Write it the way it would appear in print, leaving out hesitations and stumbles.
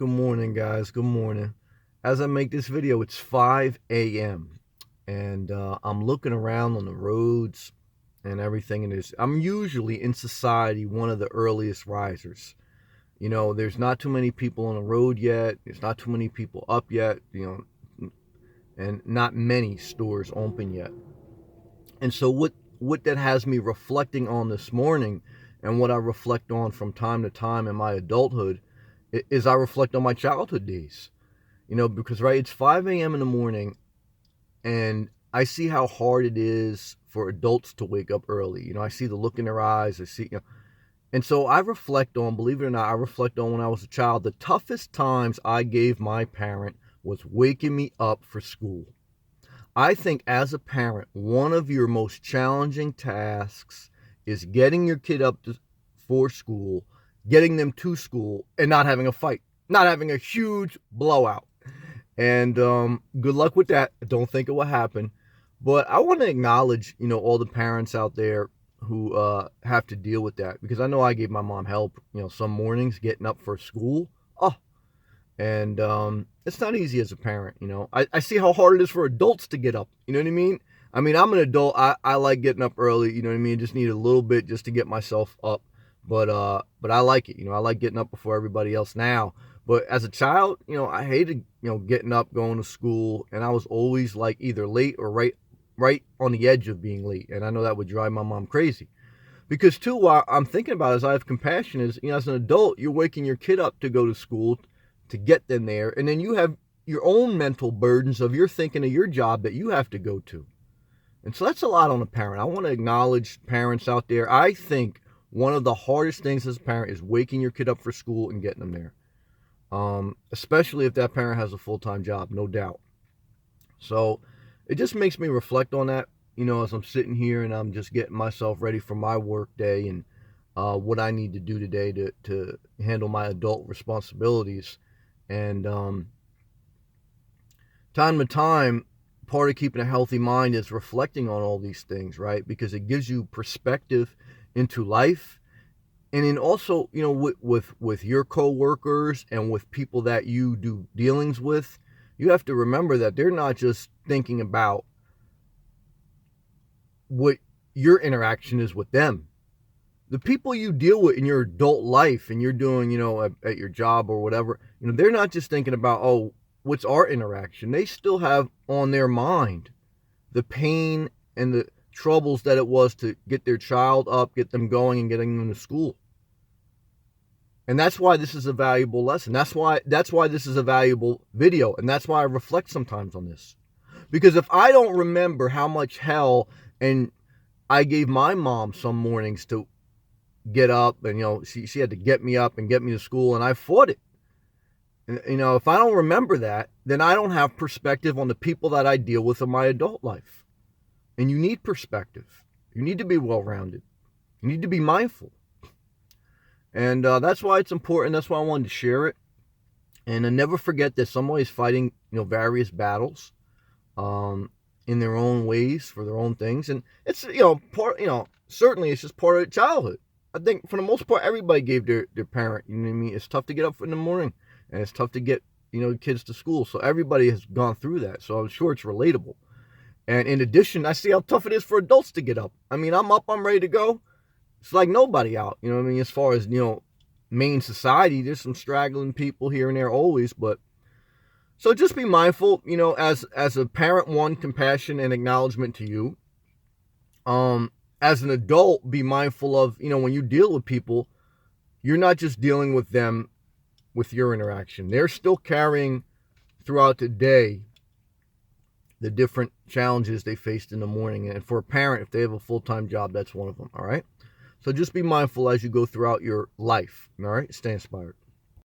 Good morning, guys. Good morning. As I make this video, it's 5 a.m. and I'm looking around on the roads and everything. And I'm usually in society one of the earliest risers. There's not too many people on the road yet. There's not too many people up yet. And not many stores open yet. And so what that has me reflecting on this morning, and what I reflect on from time to time in my adulthood, is I reflect on my childhood days. Because right, it's 5 a.m. in the morning, and I see how hard it is for adults to wake up early. I see the look in their eyes. And so I reflect on, believe it or not, I reflect on when I was a child, the toughest times I gave my parent was waking me up for school. I think as a parent, one of your most challenging tasks is getting your kid up for school, getting them to school, and not having a fight, not having a huge blowout. And good luck with that. I don't think it will happen. But I want to acknowledge, all the parents out there who have to deal with that, because I know I gave my mom help, some mornings getting up for school. Oh, and it's not easy as a parent. I see how hard it is for adults to get up. You know what I mean? I'm an adult. I like getting up early. You know what I mean? Just need a little bit just to get myself up. But I like it. I like getting up before everybody else now. But as a child, I hated, getting up, going to school. And I was always like either late or right on the edge of being late. And I know that would drive my mom crazy. Because too, what I'm thinking about as I have compassion is, as an adult, you're waking your kid up to go to school, to get them there, and then you have your own mental burdens of you're thinking of your job that you have to go to. And so that's a lot on a parent. I want to acknowledge parents out there. I think one of the hardest things as a parent is waking your kid up for school and getting them there. Especially if that parent has a full-time job, no doubt. So it just makes me reflect on that, as I'm sitting here and I'm just getting myself ready for my work day and what I need to do today to handle my adult responsibilities. And time to time, part of keeping a healthy mind is reflecting on all these things, right? Because it gives you perspective into life. And then also, with your coworkers and with people that you do dealings with, you have to remember that they're not just thinking about what your interaction is with them. The people you deal with in your adult life and you're doing, at your job or whatever, they're not just thinking about, oh, what's our interaction? They still have on their mind the pain and the troubles that it was to get their child up, get them going, and getting them to school. And that's why this is a valuable lesson. That's why this is a valuable video. And that's why I reflect sometimes on this. Because if I don't remember how much hell and I gave my mom some mornings to get up, and she had to get me up and get me to school, and I fought it. And if I don't remember that, then I don't have perspective on the people that I deal with in my adult life. And you need perspective. You need to be well-rounded. You need to be mindful. And that's why it's important. That's why I wanted to share it. And I never forget that somebody's fighting various battles in their own ways for their own things. And it's certainly it's just part of childhood. I think for the most part, everybody gave their parent, you know what I mean? It's tough to get up in the morning, and it's tough to get, kids to school. So everybody has gone through that. So I'm sure it's relatable. And in addition, I see how tough it is for adults to get up. I'm up, I'm ready to go. It's like nobody out, as far as, main society, there's some straggling people here and there always, but so just be mindful, as a parent, one, compassion and acknowledgement to you. As an adult, be mindful of, when you deal with people, you're not just dealing with them with your interaction. They're still carrying throughout the day the different challenges they faced in the morning. And for a parent, if they have a full-time job, that's one of them, all right? So just be mindful as you go throughout your life, all right? Stay inspired.